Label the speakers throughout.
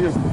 Speaker 1: Excuse me.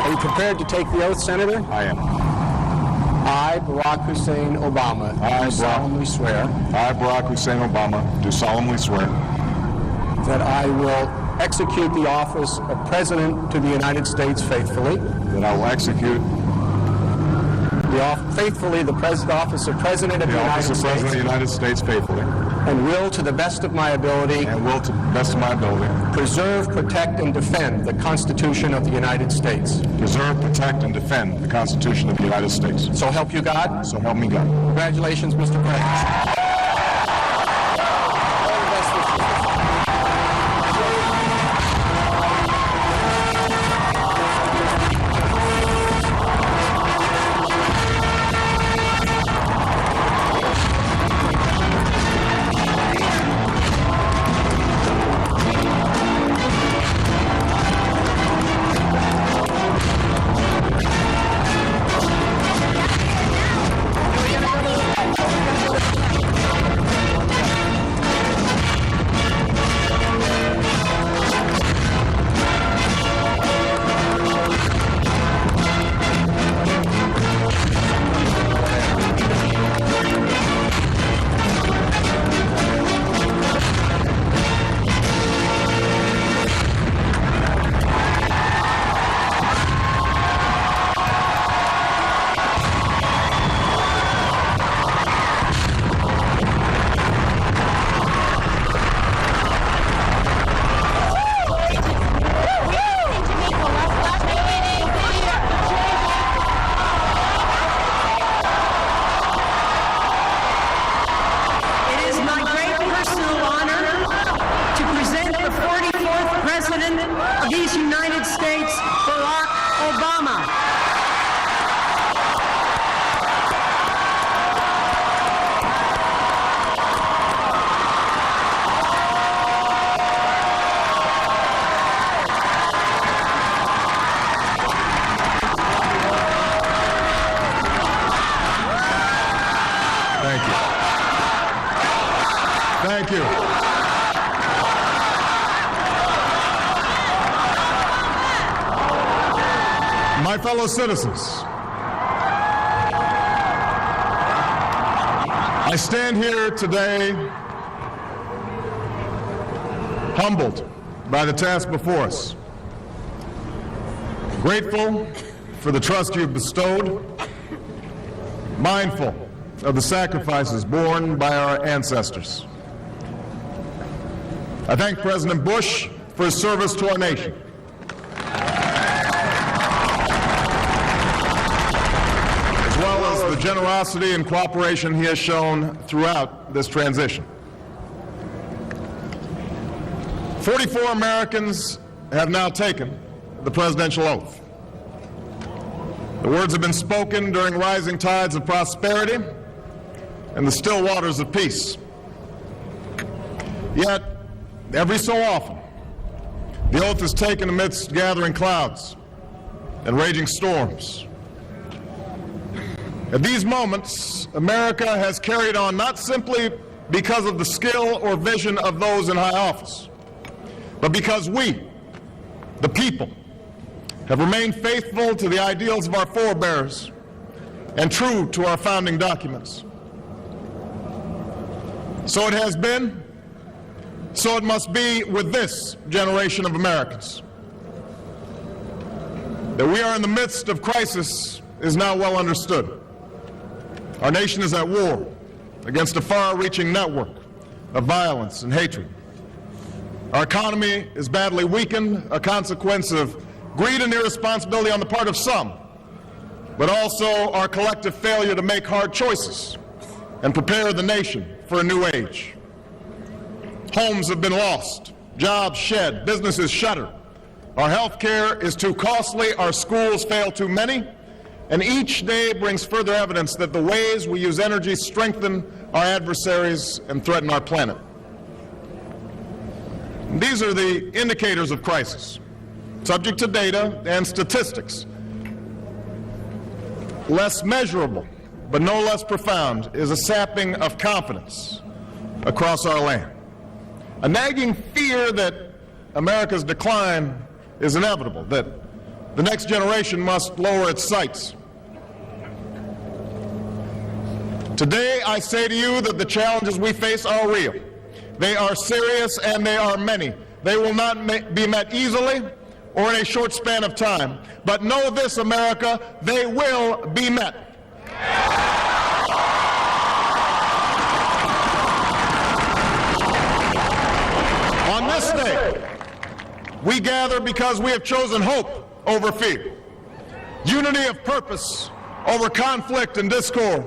Speaker 1: Are you prepared to take the oath, Senator?
Speaker 2: I am.
Speaker 1: I, Barack Hussein Obama, do solemnly swear
Speaker 2: I, Barack Hussein Obama, do solemnly swear
Speaker 1: that I will execute the office of President to the United States faithfully,
Speaker 2: that I will execute
Speaker 1: faithfully the office of President of the United
Speaker 2: office of President of the
Speaker 1: States,
Speaker 2: United States faithfully,
Speaker 1: and will, to the best of my ability, preserve, protect, and defend the Constitution of the United States.
Speaker 2: Preserve, protect, and defend the Constitution of the United States.
Speaker 1: So help you God.
Speaker 2: So help me God.
Speaker 1: Congratulations, Mr. President.
Speaker 3: of these United States, Barack Obama.
Speaker 2: Thank you. Thank you. My fellow citizens, I stand here today humbled by the task before us, grateful for the trust you've bestowed, mindful of the sacrifices borne by our ancestors. I thank President Bush for his service to our nation. As well as the generosity and cooperation he has shown throughout this transition. 44 Americans have now taken the presidential oath. The words have been spoken during rising tides of prosperity and the still waters of peace. Yet, every so often, the oath is taken amidst gathering clouds and raging storms. At these moments, America has carried on not simply because of the skill or vision of those in high office, but because we, the people, have remained faithful to the ideals of our forebears and true to our founding documents. So it has been, so it must be with this generation of Americans. That we are in the midst of crisis is now well understood. Our nation is at war against a far-reaching network of violence and hatred. Our economy is badly weakened, a consequence of greed and irresponsibility on the part of some, but also our collective failure to make hard choices and prepare the nation for a new age. Homes have been lost, jobs shed, businesses shuttered. Our health care is too costly, our schools fail too many, and each day brings further evidence that the ways we use energy strengthen our adversaries and threaten our planet. These are the indicators of crisis, subject to data and statistics. Less measurable, but no less profound, is a sapping of confidence across our land. A nagging fear that America's decline is inevitable, that the next generation must lower its sights. Today, I say to you that the challenges we face are real. They are serious and they are many. They will not be met easily or in a short span of time. But know this, America, they will be met. On this day, we gather because we have chosen hope over fear, unity of purpose over conflict and discord.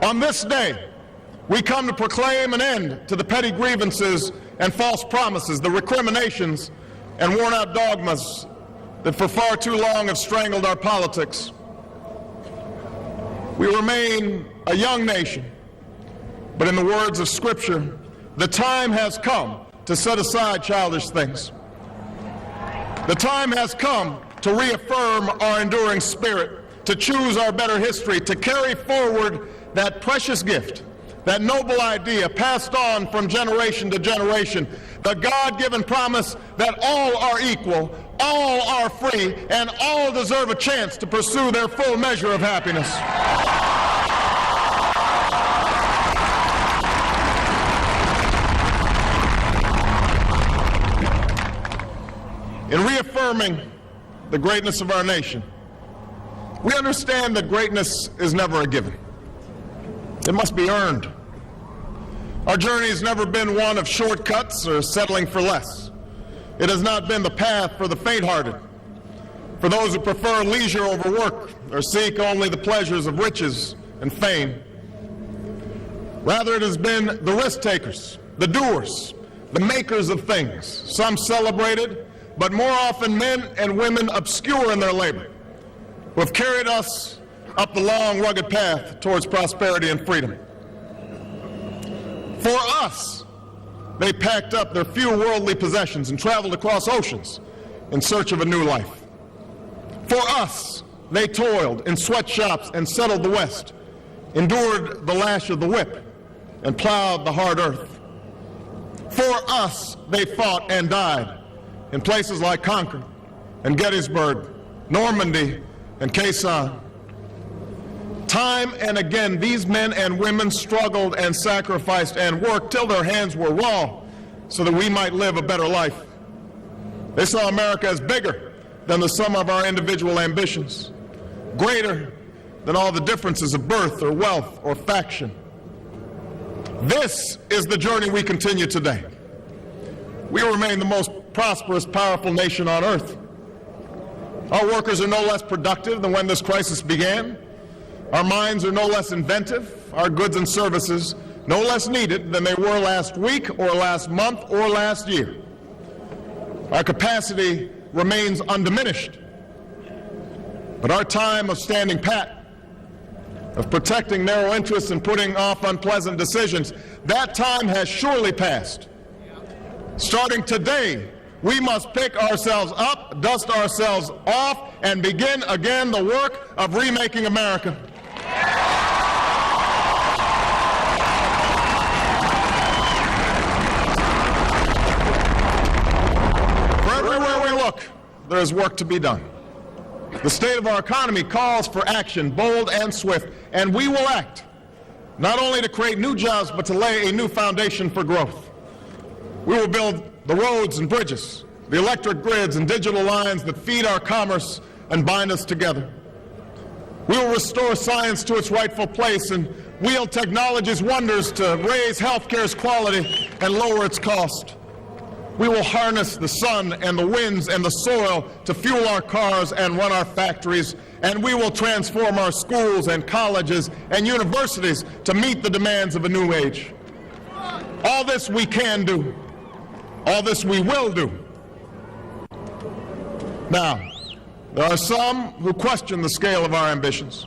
Speaker 2: On this day, we come to proclaim an end to the petty grievances and false promises, the recriminations and worn-out dogmas that for far too long have strangled our politics. We remain a young nation, but in the words of Scripture, the time has come to set aside childish things. The time has come to reaffirm our enduring spirit, to choose our better history, to carry forward that precious gift, that noble idea passed on from generation to generation, the God-given promise that all are equal, all are free, and all deserve a chance to pursue their full measure of happiness. In reaffirming the greatness of our nation, we understand that greatness is never a given. It must be earned. Our journey has never been one of shortcuts or settling for less. It has not been the path for the faint-hearted, for those who prefer leisure over work or seek only the pleasures of riches and fame. Rather, it has been the risk-takers, the doers, the makers of things, some celebrated, but more often men and women obscure in their labor, who have carried us up the long, rugged path towards prosperity and freedom. For us, they packed up their few worldly possessions and traveled across oceans in search of a new life. For us, they toiled in sweatshops and settled the West, endured the lash of the whip, and plowed the hard earth. For us, they fought and died in places like Concord and Gettysburg, Normandy, and Quezon. Time and again, these men and women struggled and sacrificed and worked till their hands were raw so that we might live a better life. They saw America as bigger than the sum of our individual ambitions, greater than all the differences of birth or wealth or faction. This is the journey we continue today. We remain the most prosperous, powerful nation on earth. Our workers are no less productive than when this crisis began. Our minds are no less inventive, our goods and services no less needed than they were last week or last month or last year. Our capacity remains undiminished, but our time of standing pat, of protecting narrow interests and putting off unpleasant decisions, that time has surely passed. Starting today, we must pick ourselves up, dust ourselves off, and begin again the work of remaking America. For everywhere we look, there is work to be done. The state of our economy calls for action, bold and swift, and we will act, not only to create new jobs, but to lay a new foundation for growth. We will build the roads and bridges, the electric grids and digital lines that feed our commerce and bind us together. We will restore science to its rightful place and wield technology's wonders to raise healthcare's quality and lower its cost. We will harness the sun and the winds and the soil to fuel our cars and run our factories, and we will transform our schools and colleges and universities to meet the demands of a new age. All this we can do. All this we will do. Now, there are some who question the scale of our ambitions,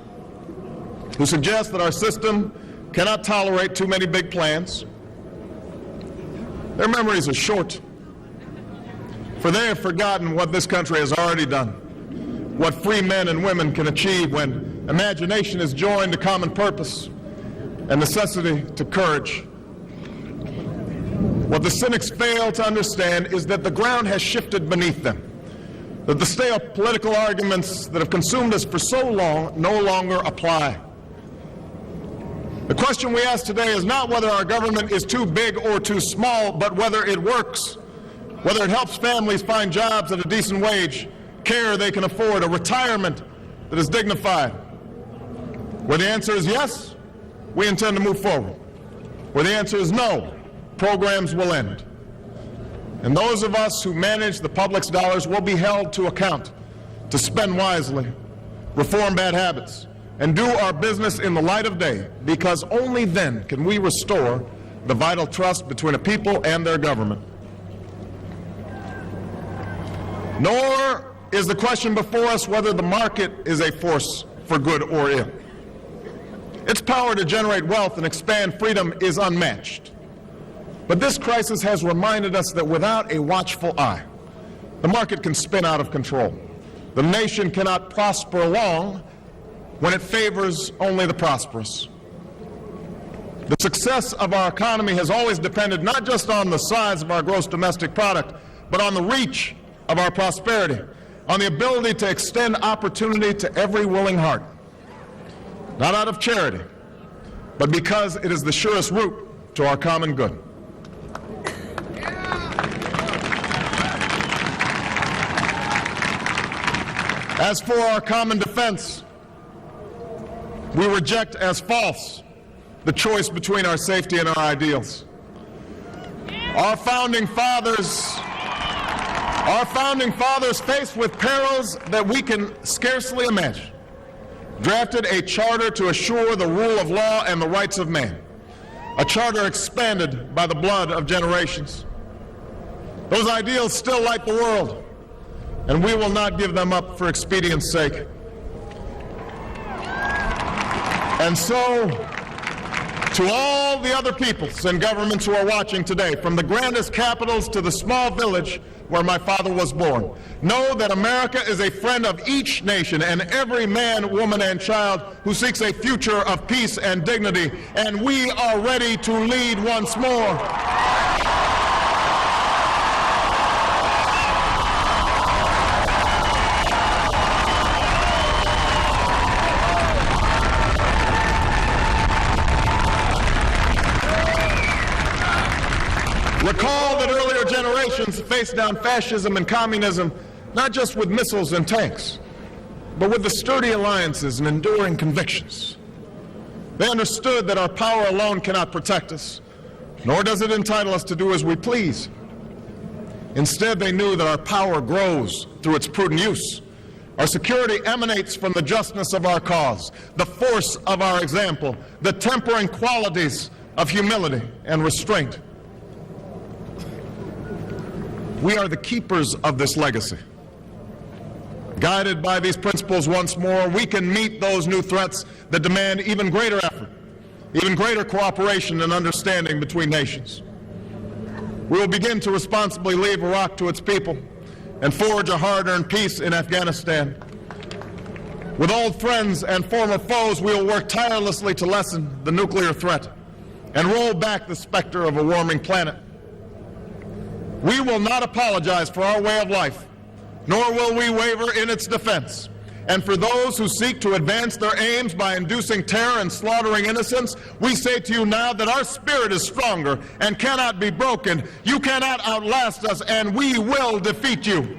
Speaker 2: who suggest that our system cannot tolerate too many big plans. Their memories are short, for they have forgotten what this country has already done, what free men and women can achieve when imagination is joined to common purpose and necessity to courage, What the cynics fail to understand is that the ground has shifted beneath them, that the stale political arguments that have consumed us for so long no longer apply. The question we ask today is not whether our government is too big or too small, but whether it works, whether it helps families find jobs at a decent wage, care they can afford, a retirement that is dignified. Where the answer is yes, we intend to move forward. Where the answer is no, programs will end. And those of us who manage the public's dollars will be held to account to spend wisely, reform bad habits, and do our business in the light of day, because only then can we restore the vital trust between a people and their government. Nor is the question before us whether the market is a force for good or ill. Its power to generate wealth and expand freedom is unmatched. But this crisis has reminded us that without a watchful eye, the market can spin out of control. The nation cannot prosper long when it favors only the prosperous. The success of our economy has always depended not just on the size of our gross domestic product, but on the reach of our prosperity, on the ability to extend opportunity to every willing heart, not out of charity, but because it is the surest route to our common good. As for our common defense, we reject as false the choice between our safety and our ideals. Our founding fathers, faced with perils that we can scarcely imagine, drafted a charter to assure the rule of law and the rights of man, a charter expanded by the blood of generations. Those ideals still light the world, and we will not give them up for expedience sake. And so, to all the other peoples and governments who are watching today, from the grandest capitals to the small village where my father was born, know that America is a friend of each nation and every man, woman, and child who seeks a future of peace and dignity, and we are ready to lead once more. Recall that earlier generations faced down fascism and communism not just with missiles and tanks, but with the sturdy alliances and enduring convictions. They understood that our power alone cannot protect us, nor does it entitle us to do as we please. Instead, they knew that our power grows through its prudent use. Our security emanates from the justness of our cause, the force of our example, the tempering qualities of humility and restraint. We are the keepers of this legacy. Guided by these principles once more, we can meet those new threats that demand even greater effort, even greater cooperation and understanding between nations. We will begin to responsibly leave Iraq to its people and forge a hard-earned peace in Afghanistan. With old friends and former foes, we will work tirelessly to lessen the nuclear threat and roll back the specter of a warming planet. We will not apologize for our way of life, nor will we waver in its defense. And for those who seek to advance their aims by inducing terror and slaughtering innocents, we say to you now that our spirit is stronger and cannot be broken. You cannot outlast us, and we will defeat you.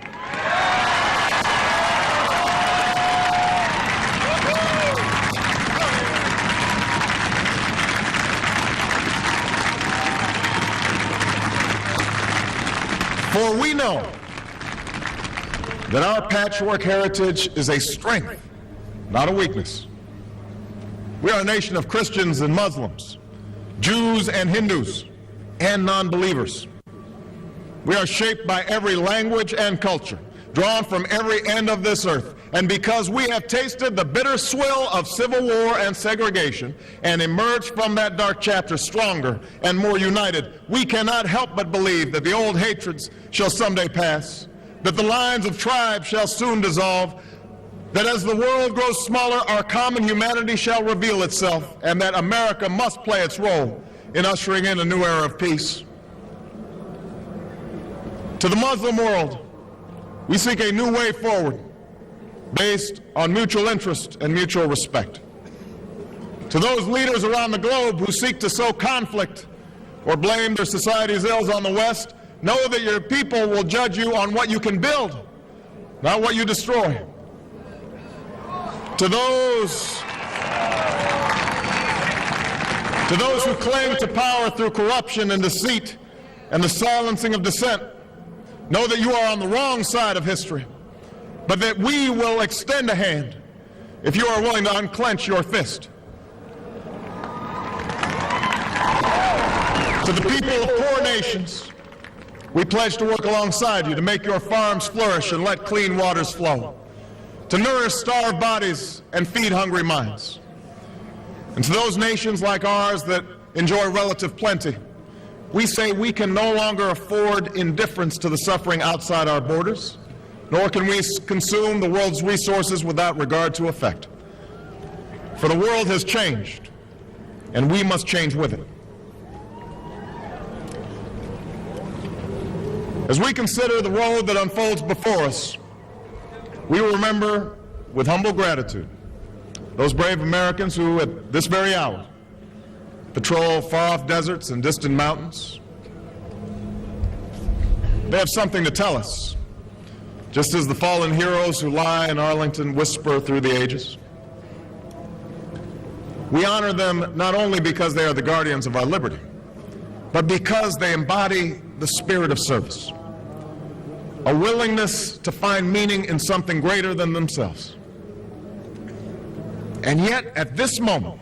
Speaker 2: For we know that our patchwork heritage is a strength, not a weakness. We are a nation of Christians and Muslims, Jews and Hindus, and non-believers. We are shaped by every language and culture, drawn from every end of this earth. And because we have tasted the bitter swill of civil war and segregation and emerged from that dark chapter stronger and more united, we cannot help but believe that the old hatreds shall someday pass, that the lines of tribes shall soon dissolve, that as the world grows smaller, our common humanity shall reveal itself, and that America must play its role in ushering in a new era of peace. To the Muslim world, we seek a new way forward based on mutual interest and mutual respect. To those leaders around the globe who seek to sow conflict or blame their society's ills on the West, know that your people will judge you on what you can build, not what you destroy. To those who cling to power through corruption and deceit and the silencing of dissent, know that you are on the wrong side of history, but that we will extend a hand if you are willing to unclench your fist. To the people of poor nations, we pledge to work alongside you to make your farms flourish and let clean waters flow, to nourish starved bodies and feed hungry minds. And to those nations like ours that enjoy relative plenty, we say we can no longer afford indifference to the suffering outside our borders, nor can we consume the world's resources without regard to effect. For the world has changed, and we must change with it. As we consider the road that unfolds before us, we will remember with humble gratitude those brave Americans who, at this very hour, patrol far-off deserts and distant mountains. They have something to tell us, just as the fallen heroes who lie in Arlington whisper through the ages. We honor them not only because they are the guardians of our liberty, but because they embody the spirit of service, a willingness to find meaning in something greater than themselves. And yet, at this moment,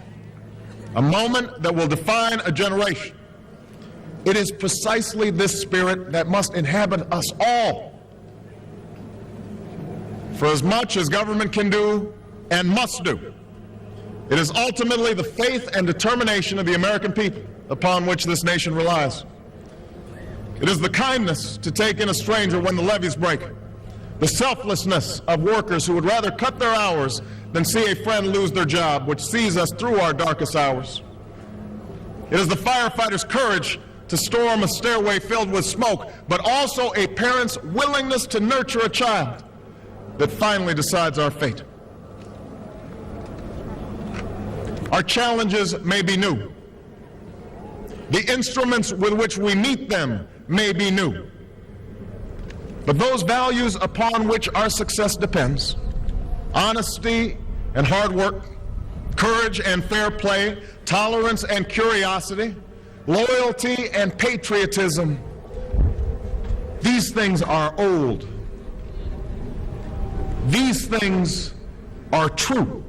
Speaker 2: a moment that will define a generation, it is precisely this spirit that must inhabit us all. For as much as government can do and must do, it is ultimately the faith and determination of the American people upon which this nation relies. It is the kindness to take in a stranger when the levees break, the selflessness of workers who would rather cut their hours than see a friend lose their job, which sees us through our darkest hours. It is the firefighter's courage to storm a stairway filled with smoke, but also a parent's willingness to nurture a child that finally decides our fate. Our challenges may be new. The instruments with which we meet them may be new. But those values upon which our success depends, honesty and hard work, courage and fair play, tolerance and curiosity, loyalty and patriotism, these things are old. These things are true.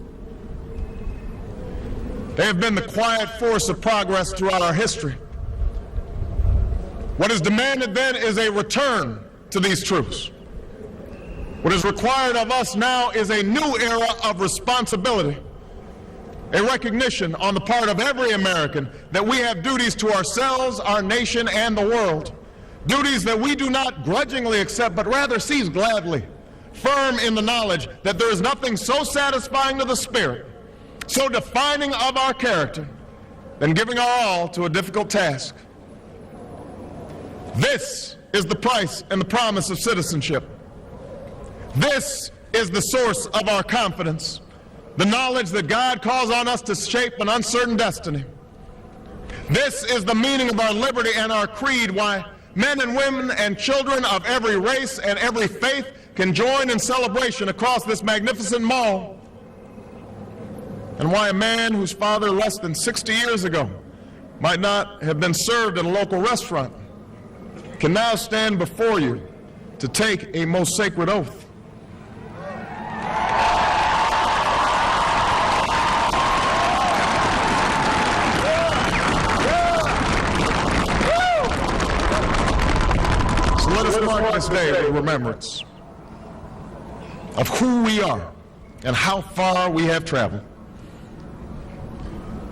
Speaker 2: They have been the quiet force of progress throughout our history. What is demanded then is a return to these truths. What is required of us now is a new era of responsibility, a recognition on the part of every American that we have duties to ourselves, our nation, and the world, duties that we do not grudgingly accept, but rather seize gladly, firm in the knowledge that there is nothing so satisfying to the spirit, so defining of our character, than giving our all to a difficult task. This is the price and the promise of citizenship. This is the source of our confidence, the knowledge that God calls on us to shape an uncertain destiny. This is the meaning of our liberty and our creed, why men and women and children of every race and every faith can join in celebration across this magnificent mall, and why a man whose father less than 60 years ago might not have been served in a local restaurant can now stand before you to take a most sacred oath. So let us mark this day with remembrance of who we are and how far we have traveled.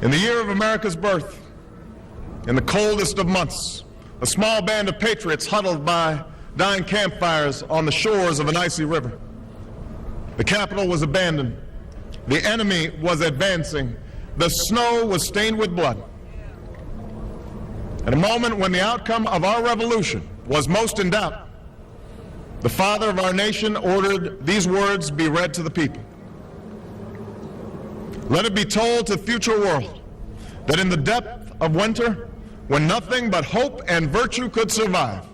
Speaker 2: In the year of America's birth, in the coldest of months, a small band of patriots huddled by dying campfires on the shores of an icy river. The capital was abandoned. The enemy was advancing. The snow was stained with blood. At a moment when the outcome of our revolution was most in doubt, the father of our nation ordered these words be read to the people. Let it be told to the future world that in the depth of winter, when nothing but hope and virtue could survive,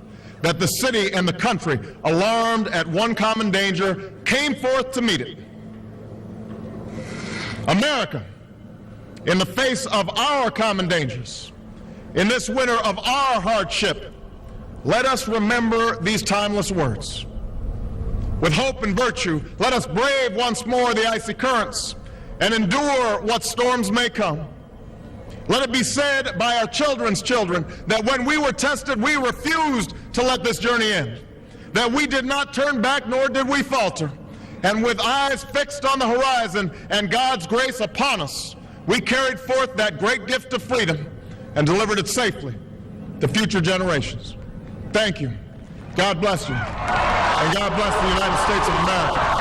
Speaker 2: that the city and the country, alarmed at one common danger, came forth to meet it. America, in the face of our common dangers, in this winter of our hardship, let us remember these timeless words. With hope and virtue, let us brave once more the icy currents and endure what storms may come. Let it be said by our children's children that when we were tested, we refused to let this journey end, that we did not turn back nor did we falter, and with eyes fixed on the horizon and God's grace upon us, we carried forth that great gift of freedom and delivered it safely to future generations. Thank you. God bless you. And God bless the United States of America.